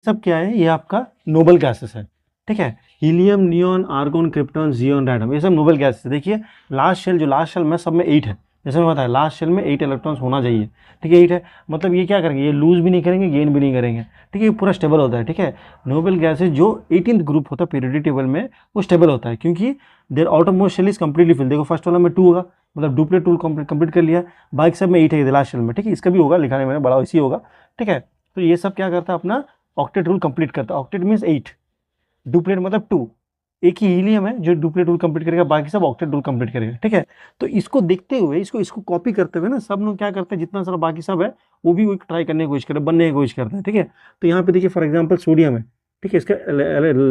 सब क्या है, ये आपका नोबल गैसेस है, ठीक है। Helium, neon, argon, krypton, xenon, radon, ये सब नोबल गैसेस है। देखिए लास्ट शेल, जो लास्ट शेल में सब में 8 है, जैसे मैं बताया लास्ट शेल में 8 इलेक्ट्रॉन्स होना चाहिए, ठीक है। 8 है मतलब ये क्या करेंगे, ये लूज भी नहीं करेंगे, गेन भी नहीं करेंगे, ठीक है। ये पूरा स्टेबल होता है, ठीक है। नोबल गैसेज जो 18th ग्रुप होता है पीरियोडिक टेबल में, वो स्टेबल होता है क्योंकि their outermost shell is completely fill. देखो फर्स्ट वाला में 2 होगा, मतलब डुप्लेट टूल कंप्लीट कर लिया, बाइक सब में 8 है लास्ट शेल में, ठीक है। इसका भी होगा, लिखा है मैंने, बड़ा इसी होगा, ठीक है। तो ये सब क्या करता है, अपना ऑक्टेट रूल कंप्लीट करता है। ऑक्टेट मीन्स 8, डुप्लेट मतलब 2, एक ही हीलियम है जो डुप्लेट रूल कंप्लीट करेगा, बाकी सब ऑक्टेट रूल कंप्लीट करेगा, ठीक है। तो इसको देखते हुए, इसको कॉपी करते हुए ना, सब लोग क्या करते हैं, जितना सारा बाकी सब है वो भी वो ट्राई करने की कोशिश करते हैं, बनने की कोशिश करते हैं, ठीक है। तो यहाँ पे देखिए फॉर एग्जाम्पल सोडियम है, ठीक है, इसका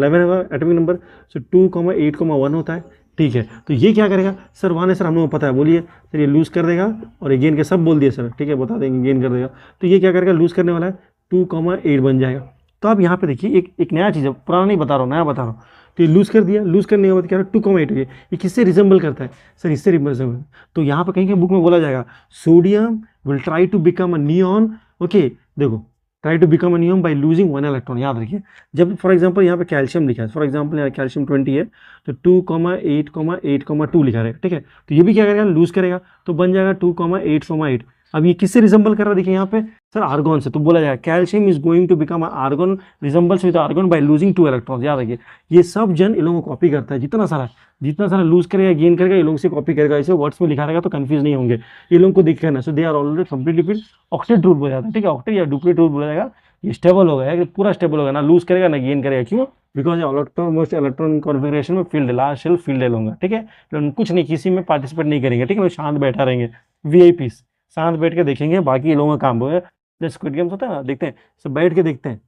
11 होगा एटॉमिक नंबर, सो 2,8,1 होता है, ठीक है। तो ये क्या करेगा सर, 1 है सर, हम लोगों को पता है, बोलिए सर। ये लूज कर देगा और ये गेन के सब बोल दिए सर, ठीक है, बता देंगे गेन कर देगा। तो ये क्या करेगा, लूज करने वाला है, 2,8 बन जाएगा। तो अब यहाँ पे देखिए एक नया चीज़ है, पुराना नहीं बता रहा हूँ, नया बता रहा हूँ। तो ये लूज कर दिया, लूज करने के बाद क्या 2,8 हो गया। ये किससे रिजेंबल करता है सर, इससे रिजेंबल। तो यहाँ पे कहीं बुक में बोला जाएगा sodium will try to become a neon, okay. देखो try to become a neon by losing 1 electron, याद रखिए। जब फॉर एग्जांपल यहाँ पे कैल्शियम लिखा है, फॉर एग्जांपल यहाँ कैल्शियम 20 है, तो 2,8,8,2 लिखा रहेगा, ठीक है। तो ये भी क्या करेगा, लूज करेगा, तो बन जाएगा 2,8,8। अब ये किससे रिजेंबल कर रहा है, देखिए यहाँ पे सर आर्गोन से। तो बोला जाएगा calcium is going to become argon, resembles with argon by losing 2 electrons, याद रखिए। ये सब जन इन लोगों को कॉपी करता है, जितना सारा लूज करेगा गेन करेगा, ये लोगों से कॉपी करेगा। इसे वर्ड्स में लिखा रहेगा तो कंफ्यूज नहीं होंगे, ये लोगों को दिखेगा ना। So they are already completely fit, octet rule बोला जाता है, ठीक है। ऑक्टेट या डुप्लेट रूल बोला जाएगा। ये स्टेबल होगा, पूरा स्टेबल होगा, ना लूज करेगा ना गेन करेगा। क्यों? बिकॉज मोस्ट इलेक्ट्रॉन कॉन्फिगरेशन में फील्ड लास्ट शेल फील्ड लूंगा, ठीक है। कुछ नहीं, किसी में पार्टिसिपेट नहीं करेंगे, ठीक है। शांत बैठा रहेंगे, वीआईपीस शांत बैठ के देखेंगे, बाकी लोगों का काम होगा। जैसे स्क्विड गेम्स होता है ना, देखते हैं सब बैठ के देखते हैं,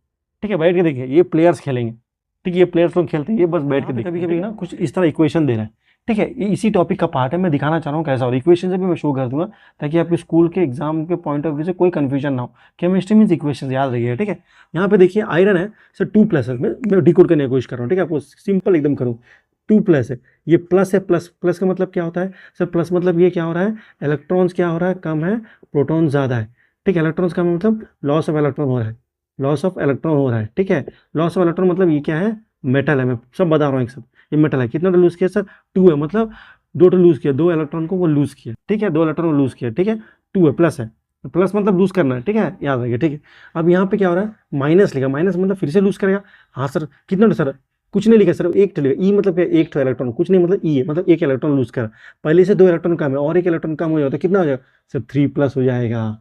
ठीक है। बैठ के देखिए, ये प्लेयर्स खेलेंगे, ठीक है, ये प्लेयर्स लोग खेलते हैं, ये बस बैठ के देखते हैं। कभी कभी ना कुछ इस तरह इक्वेशन दे रहे हैं, ठीक है। ये इसी टॉपिक का पार्ट है, मैं दिखाना चाह रहा हूँ कैसा, और इक्वेशन से भी मैं शो कर दूंगा, ताकि आपके स्कूल के एग्जाम के पॉइंट ऑफ व्यू से कोई कंफ्यूजन ना हो। केमिस्ट्री मीन्स इक्वेशन, याद रखिएगा, ठीक है। यहाँ पे देखिए आयरन है सर, 2+ है, मैं डिकोड करने की कोशिश कर रहा हूँ, ठीक है। आपको सिंपल एकदम करूँ, 2+ है, ये प्लस है, प्लस का मतलब क्या होता है सर, प्लस मतलब ये क्या हो रहा है, इलेक्ट्रॉन्स क्या हो रहा है, कम है, प्रोटॉन ज़्यादा है, ठीक है। इलेक्ट्रॉन्स कम है मतलब लॉस ऑफ इलेक्ट्रॉन हो रहा है, लॉस ऑफ इलेक्ट्रॉन हो रहा है, ठीक है। लॉस ऑफ इलेक्ट्रॉन मतलब ये क्या है, मेटल है, मैं सब बता रहा हूँ एक सब। ये मेटल है, कितना लूज किया सर, 2 है, मतलब 2 लूज किया, 2 इलेक्ट्रॉन को वो लूज किया, ठीक है, 2 इलेक्ट्रॉन को लूज किया, ठीक है। 2 है, प्लस है, प्लस मतलब लूज करना है, ठीक है, याद रखिए, ठीक है। अब यहाँ पे क्या हो रहा है, माइनस लिखा, माइनस मतलब फिर से लूज करेगा। हाँ सर, कितना सर, कुछ नहीं लिखा सर, एक लिखा, ई मतलब क्या, एक इलेक्ट्रॉन, कुछ नहीं मतलब ई है, मतलब एक इलेक्ट्रॉन लूज कर, पहले से 2 इलेक्ट्रॉन कम है, और एक इलेक्ट्रॉन कम हो जाए तो कितना हो जाएगा सर, 3+ हो जाएगा।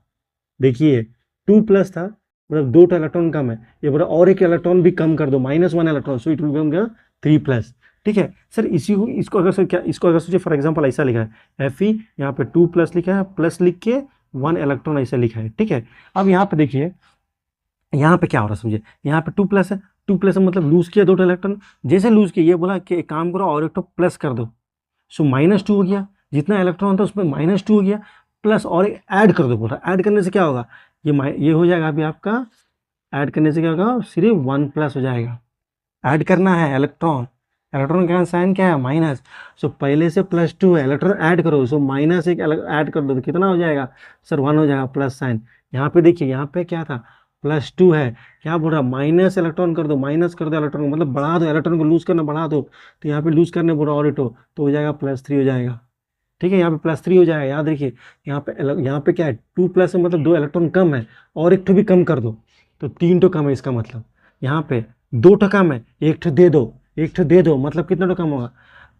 देखिए 2+ था, मतलब 2 इलेक्ट्रॉन कम है, ये बोला और एक इलेक्ट्रॉन भी कम कर दो, -1 electron, so it will become क्या, 3+, ठीक है सर। इसी को इसको अगर सर क्या, इसको अगर सोचिए फॉर एग्जांपल ऐसा लिखा है Fe, यहाँ पे 2+ लिखा है, प्लस लिख के 1 इलेक्ट्रॉन ऐसा लिखा है, ठीक है। अब यहाँ पे देखिए, यहाँ पे क्या हो रहा है समझिए, यहाँ पे 2+ है, 2+ मतलब लूज किया 2 इलेक्ट्रॉन, जैसे लूज किया ये बोला कि एक काम करो और एक तो प्लस कर दो, सो -2 हो गया, जितना इलेक्ट्रॉन था उसमें -2 हो गया, प्लस और एक ऐड कर दो, बोल रहा ऐड करने से क्या होगा, ये हो जाएगा अभी आपका, ऐड करने से क्या होगा, सिर्फ 1+ हो जाएगा। ऐड करना है इलेक्ट्रॉन, इलेक्ट्रॉन का साइन क्या है, माइनस, सो पहले से +2 है, इलेक्ट्रॉन ऐड करो, सो -1 ऐड कर दो तो कितना हो जाएगा सर, 1 हो जाएगा, प्लस साइन। यहाँ पे देखिए, यहाँ पे क्या था, +2 है, क्या बोल रहा है, माइनस इलेक्ट्रॉन कर दो, माइनस कर दो इलेक्ट्रॉन, मतलब बढ़ा दो, इलेक्ट्रॉन को लूज करना बढ़ा दो, तो यहाँ पे लूज करने बोल रहा और इटो, तो हो जाएगा +3 हो जाएगा, ठीक है। यहाँ पे +3 हो जाएगा, याद रखिए। यहाँ पे क्या है, 2+ है मतलब 2 इलेक्ट्रॉन कम है, और एक ठो भी कम कर दो तो 3 ठो कम है, इसका मतलब यहाँ पे 2 ठो कम है, एक ठो दे दो, एक ठो दे दो, मतलब कितना ठो कम होगा,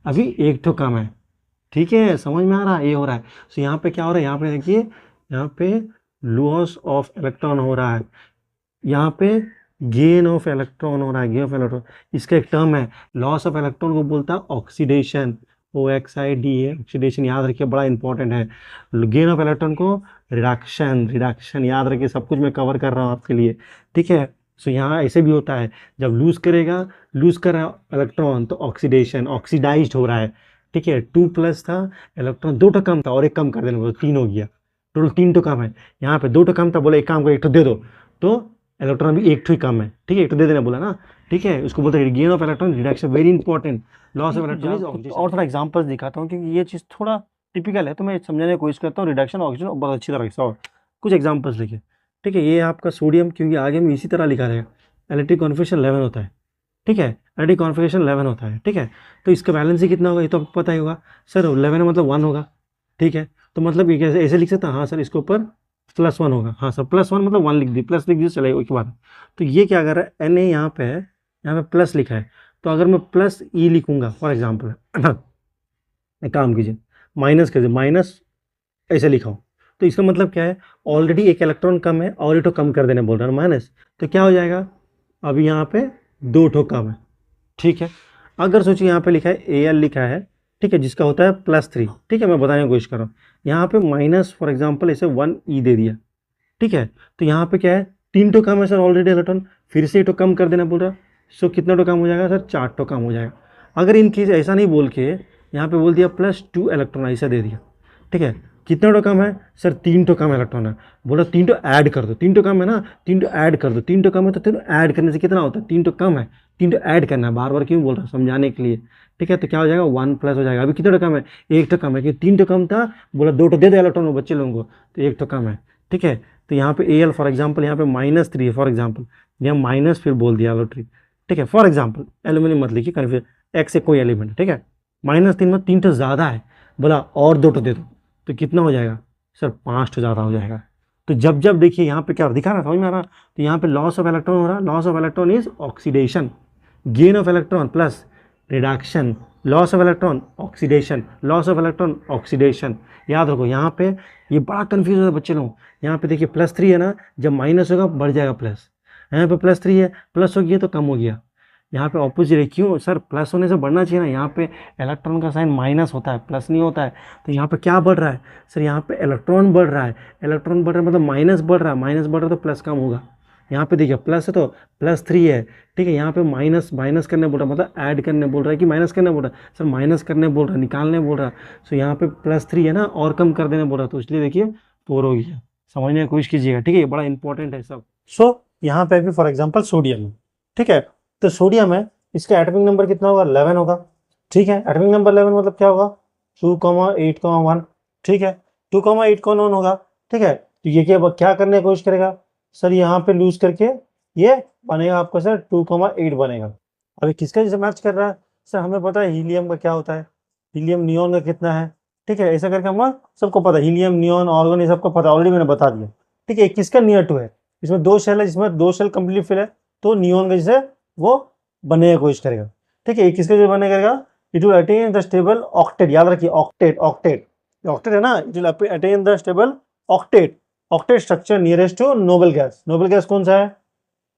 अभी एक ठो कम है, ठीक है, समझ में आ रहा है, ये हो रहा है। सो यहाँ पे क्या हो रहा है, यहाँ पे देखिए, यहाँ पे लॉस ऑफ इलेक्ट्रॉन हो रहा है, यहाँ पे गेन ऑफ इलेक्ट्रॉन हो रहा है, गेन ऑफ इलेक्ट्रॉन, इसका एक टर्म है, लॉस ऑफ इलेक्ट्रॉन को बोलता है ऑक्सीडेशन, OXIDA, ऑक्सीडेशन, याद रखिए, बड़ा इंपॉर्टेंट है। गेन ऑफ इलेक्ट्रॉन को रिडक्शन, याद रखिए, सब कुछ मैं कवर कर रहा हूँ आपके लिए, ठीक है। सो यहाँ ऐसे भी होता है, जब लूज कर रहा है इलेक्ट्रॉन तो ऑक्सीडेशन, ऑक्सीडाइज्ड हो रहा है, ठीक है। 2+ था, इलेक्ट्रॉन 2 कम था, और एक कम कर देना बोलो, 3 हो गया, टोटल 3 कम है। यहाँ पे 2 कम था, बोले एक काम करो, एक तो दे दो, तो इलेक्ट्रॉन भी एक ही कम है, ठीक है, एक तो दे देना बोला ना, ठीक है। उसको बोलते हैं gain of electron reduction, very important, loss of electron. और थोड़ा एग्जांपल्स दिखाता हूँ, क्योंकि ये चीज़ थोड़ा टिपिकल है, तो मैं समझाने की कोशिश करता हूँ, रिडक्शन ऑक्सीजन बहुत अच्छी तरह से। और कुछ एग्जांपल्स लिखे, ठीक है। ये आपका सोडियम, क्योंकि आगे में इसी तरह लिखा रहेगा, इलेक्ट्रिक कॉन्फिगरेशन 11 होता है, ठीक है, इलेक्ट्रिक कॉन्फिगरेशन 11 होता है, ठीक है। तो इसका बैलेंस ही कितना होगा ये तो आपको पता ही होगा सर, 11 मतलब 1 होगा, ठीक है। तो मतलब ये कैसे ऐसे लिख सकते हैं, हाँ सर इसके ऊपर +1 होगा, हाँ सर +1 मतलब 1 लिख दी, प्लस लिख दी चलेगा एक बार। तो ये क्या कर रहा है, एन ए यहाँ पे है, यहाँ पे प्लस लिखा है, तो अगर मैं प्लस ई लिखूंगा फॉर एग्जाम्पल एक काम कीजिए, माइनस कीजिए, माइनस ऐसे लिखा हो, तो इसका मतलब क्या है, ऑलरेडी एक इलेक्ट्रॉन कम है और ये तो कम कर देने बोल रहा है माइनस, तो क्या हो जाएगा, अभी यहाँ पे 2 ठो कम है, ठीक है। अगर सोचिए यहाँ पे लिखा है ए एल लिखा है, ठीक है, जिसका होता है +3, ठीक है, मैं बताने की कोशिश कर रहा हूँ, यहाँ पे माइनस फॉर एग्जाम्पल ऐसे 1 ई दे दिया, ठीक है। तो यहाँ पे क्या है, 3 ठो कम है सर ऑलरेडी इलेक्ट्रॉन, फिर से 1 ठो कम कर देना बोल रहा है, सो कितना ठो कम हो जाएगा सर, 4 ठो कम हो जाएगा। अगर इन केस ऐसा नहीं बोल के यहाँ पे बोल दिया +2 इलेक्ट्रॉन ऐसा दे दिया, ठीक है, कितना ठो कम है सर, 3 ठो कम इलेक्ट्रॉन है, बोला 3 ठो ऐड कर दो, 3 ठो कम है ना, 3 ठो ऐड कर दो, 3 ठो कम है तो 3 ऐड करने से कितना होता है, 3 ठो कम है, 3 ठो ऐड करना है, बार बार क्यों बोल रहा हूँ समझाने के लिए, ठीक है। तो क्या हो जाएगा 1 प्लस हो जाएगा, अभी कितना ठो कम है, 1 ठो कम है, क्योंकि 3 ठो कम था, बोला 2 ठो दे दो इलेक्ट्रॉन बच्चे लोगों को, तो 1 ठो कम है, ठीक है। तो यहाँ पे ए एल फॉर एग्जाम्पल यहाँ पे -3 है फॉर एग्जाम्पल, यहाँ माइनस फिर बोल दिया एलोट्री, ठीक है, फॉर एग्जाम्पल एल्यूमिनियम मत लिखिए कन्फ्यूज, एक्स से कोई एलिमेंट, ठीक है। -3 में 3 ठो ज़्यादा है, बोला और 2 ठो दे दो, तो कितना हो जाएगा सर, 5 ठो ज़्यादा हो जाएगा। तो जब जब देखिए यहाँ पे क्या दिखा रहा समझ में आ रहा, तो यहाँ पे लॉस ऑफ इलेक्ट्रॉन हो रहा, loss of electron is oxidation, gain of electron plus reduction, loss of electron oxidation, loss of electron oxidation. याद रखो यहाँ पे ये बड़ा कन्फ्यूज होता है बच्चे लोग, यहाँ पे देखिए +3 है ना, जब माइनस होगा बढ़ जाएगा प्लस, यहाँ पे +3 है, प्लस हो गया तो कम हो गया, यहाँ पे ऑपोजिट है, क्यों सर, प्लस होने से बढ़ना चाहिए ना, यहाँ पे इलेक्ट्रॉन का साइन माइनस होता है, प्लस नहीं होता है, तो यहाँ पे क्या बढ़ रहा है सर, यहाँ पे इलेक्ट्रॉन बढ़ रहा है, इलेक्ट्रॉन बढ़ रहा है मतलब माइनस बढ़ रहा है, माइनस बढ़ रहा है तो प्लस कम होगा, यहाँ पे देखिए प्लस है तो +3 है, ठीक है, यहाँ पे माइनस माइनस करने बोल रहा है, मतलब ऐड करने बोल रहा है कि माइनस करने बोल रहा है सर, माइनस करने बोल रहा है, निकालने बोल रहा है, सो यहाँ पे +3 है ना, और कम कर देने बोल रहा है, तो इसलिए देखिए 4 हो गया, समझने की कोशिश कीजिएगा, ठीक है, ये बड़ा इंपॉर्टेंट है सब। सो यहाँ पे भी फॉर एग्जाम्पल सोडियम, ठीक है, तो सोडियम है, इसका एटॉमिक नंबर कितना होगा, 11 होगा, ठीक है, एटॉमिक नंबर 11 मतलब क्या होगा, 2,8,1, ठीक है, 2,8,1 होगा, ठीक है। तो ये क्या करने की कोशिश करेगा सर, यहाँ पे लूज करके ये बनेगा आपका सर 2,8 बनेगा। अभी किसका जैसे मैच कर रहा है सर, हमें पता है हीलियम का क्या होता है, हीलियम नियॉन का कितना है, ठीक है, ऐसा करके हम सबको पता है, हीलियम नियॉन आर्गन ये सबको पता, ऑलरेडी मैंने बता दिया, ठीक है। किसका नियर टू है, इसमें 2 शेल है, जिसमें 2 शेल कंप्लीट फिल है, तो नियॉन का जैसे वो बनने की कोशिश करेगा, ठीक है, किसके जो बनने करेगा, it will attain the stable octet, याद रखिए ऑक्टेट, ऑक्टेट ऑक्टेट है ना, it will attain the stable octet, octet structure nearest to noble gas, noble gas कौन सा है,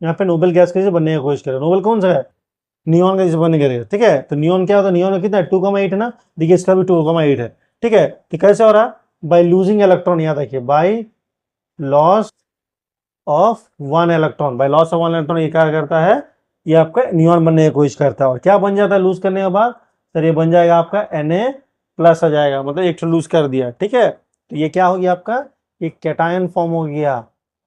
यहाँ पे नोबल गैस के जैसे बनने की कोशिश करेगा, नोबल कौन सा है, नियॉन का जैसे बनने करेगा, ठीक है। तो नियॉन क्या होता है, नियॉन का कितना है 2,8 है ना, देखिए इसका भी 2,8 है, ठीक है। तो कैसे हो रहा, बाय लूजिंग इलेक्ट्रॉन, याद रखिए by loss of 1 electron, by loss of 1 electron ये क्या करता है, ये आपका नियॉन बनने की कोशिश करता है, और क्या बन जाता है लूज करने के बाद सर, ये बन जाएगा आपका Na+ आ जाएगा, मतलब एक तो लूज कर दिया, ठीक है। तो ये क्या हो गया आपका, एक कैटायन फॉर्म हो गया,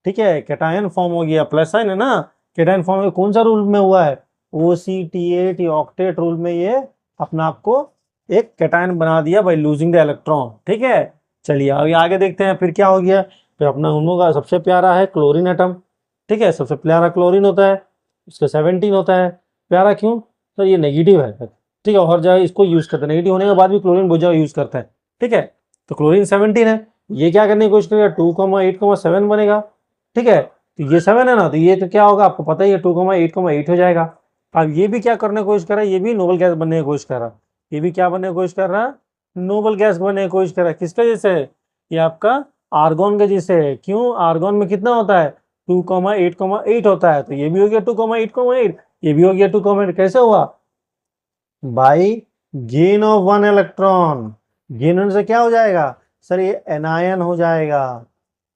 ठीक है, कैटायन फॉर्म हो गया, प्लस साइन है ना, कैटायन फॉर्म कौन सा रूल में हुआ है, OCT8 ऑक्टेट रूल में ये अपना आपको एक कैटायन बना दिया बाय लूजिंग द इलेक्ट्रॉन, ठीक है। चलिए अभी आगे देखते हैं फिर क्या हो गया, फिर अपना उन लोगों का सबसे प्यारा है क्लोरीन एटम, ठीक है, सबसे प्यारा क्लोरीन होता है, इसका 17 होता है, प्यारा क्यों तो ये नेगेटिव है, ठीक है, हर जगह इसको यूज करते हैं, नेगेटिव होने के बाद भी क्लोरीन बहुत जगह यूज करता है, ठीक है। तो क्लोरीन 17 है, ये क्या करने की कोशिश करेगा 2,8,7 बनेगा, ठीक है। तो ये 7 है ना, तो ये तो क्या होगा आपको पता ही है 2,8,8 हो जाएगा। अब ये भी क्या करने की कोशिश कर रहा है, ये भी नोबल गैस बनने की कोशिश कर रहा है, ये भी क्या बनने की कोशिश कर रहा है, नोबल गैस बनने की कोशिश कर रहा है, किसका जैसे है, ये आपका आर्गोन के जैसे है, क्यों आर्गोन में कितना होता है 2,8,8 होता है, तो ये भी हो गया 2,8,8, ये भी हो गया 2,8, कैसे हुआ by gain of 1 electron, gain होने से क्या हो जाएगा सर, ये एनायन हो जाएगा,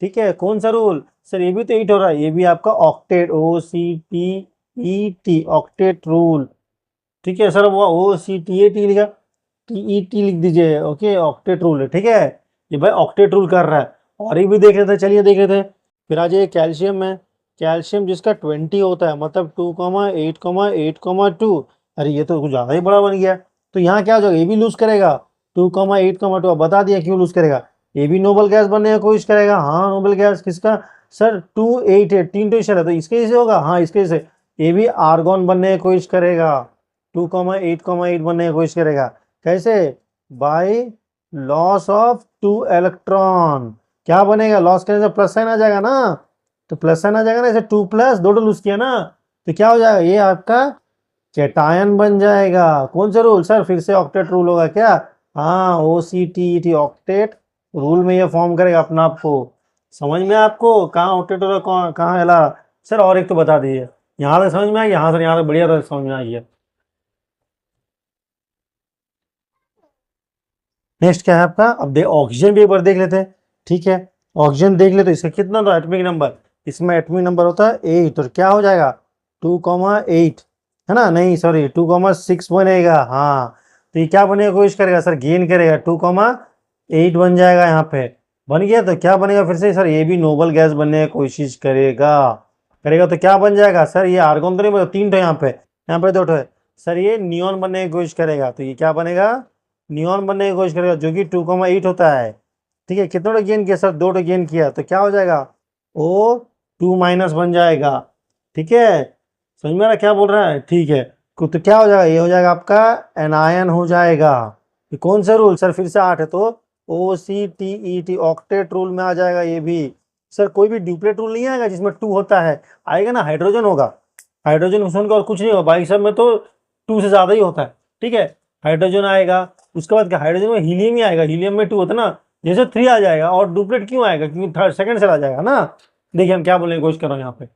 ठीक है, कौन सा रूल सर, ये भी तो 8 हो रहा है, ये भी आपका ऑक्टेट OCTET ऑक्टेट रूल, ठीक है सर, वो OCTET लिखा, TET लिख दीजिए, ओके, ऑक्टेट रूल है, ठीक है, ये भाई ऑक्टेट रूल कर रहा है। और ये भी देख रहे थे, चलिए देख रहे थे, फिर आज ये कैल्शियम है, कैल्शियम जिसका 20 होता है, मतलब 2,8,8,2, अरे ये तो कुछ ज़्यादा ही बड़ा बन गया, तो यहाँ क्या हो जाएगा, ये भी लूज करेगा 2,8,2, अब बता दिया क्यों लूज करेगा, ये भी नोबल गैस बनने की कोशिश करेगा, हाँ नोबल गैस किसका सर 2,8,8 3 तो है, तो इसके जैसे होगा, हाँ इसके जैसे, ये भी आर्गॉन बनने की कोशिश करेगा, 2,8,8 बनने की कोशिश करेगा। कैसे? By loss of 2 electron. क्या बनेगा? लॉस करने से प्लस साइन आ जाएगा ना, तो प्लस साइन आ जाएगा ना, इसे 2 प्लस 2 लूज किया ना, तो क्या हो जाएगा? ये आपका कैटायन बन जाएगा। कौन सा रूल सर? फिर से ऑक्टेट रूल होगा क्या? हाँ, OCTET ऑक्टेट रूल में ये फॉर्म करेगा अपना आपको। समझ में आपको कहाँ ऑक्टेट होगा कहाँ एला? सर और एक तो बता दीजिए, यहाँ तक समझ में आ गया? यहाँ से यहाँ तक बढ़िया तक समझ में आ गया। नेक्स्ट क्या है आपका? अब ऑक्सीजन भी एक बार देख लेते हैं, ठीक है। ऑक्सीजन देख ले तो इसका कितना था एटॉमिक नंबर? इसमें एटॉमिक नंबर होता है 8, और क्या हो जाएगा? 2,8 है ना? नहीं सॉरी 2,6 बनेगा। हाँ, तो ये क्या बनेगा कोशिश करेगा सर? गेन करेगा, 2,8 बन जाएगा। यहाँ पे बन गया तो क्या बनेगा फिर से? सर ये भी नोबल गैस बनने की कोशिश करेगा। करेगा तो क्या बन जाएगा सर? ये आर्गन तो नहीं बनेगा, 3 ठो यहाँ पे 2 ठो है। सर ये नियॉन बनने की कोशिश करेगा, तो ये क्या बनेगा? नियॉन बनने की कोशिश करेगा, जो कि 2,8 होता है। ठीक है, कितना गेन किया सर? 2 गेन किया, तो क्या हो जाएगा? O2- बन जाएगा। ठीक है, समझ में आ रहा क्या बोल रहा है? ठीक है, तो क्या हो जाएगा? ये हो जाएगा आपका एनायन हो जाएगा। ये कौन सा रूल सर? फिर से 8 है, तो OCTET ऑक्टेट रूल में आ जाएगा ये भी। सर कोई भी ड्यूप्लेट रूल नहीं आएगा जिसमें 2 होता है? आएगा ना, हाइड्रोजन होगा, हाइड्रोजन मिश्रण का और कुछ नहीं होगा, बाकी सब में तो 2 से ज्यादा ही होता है। ठीक है, हाइड्रोजन आएगा, उसके बाद क्या? हाइड्रोजन में हीलियम ही आएगा, हीलियम में 2 होता है ना, जैसे 3 आ जाएगा। और डुप्लेट क्यों आएगा? क्योंकि थर्ड सेकंड से आ जाएगा ना। देखिए हम क्या बोलने की कोशिश कर रहे हैं यहाँ पे,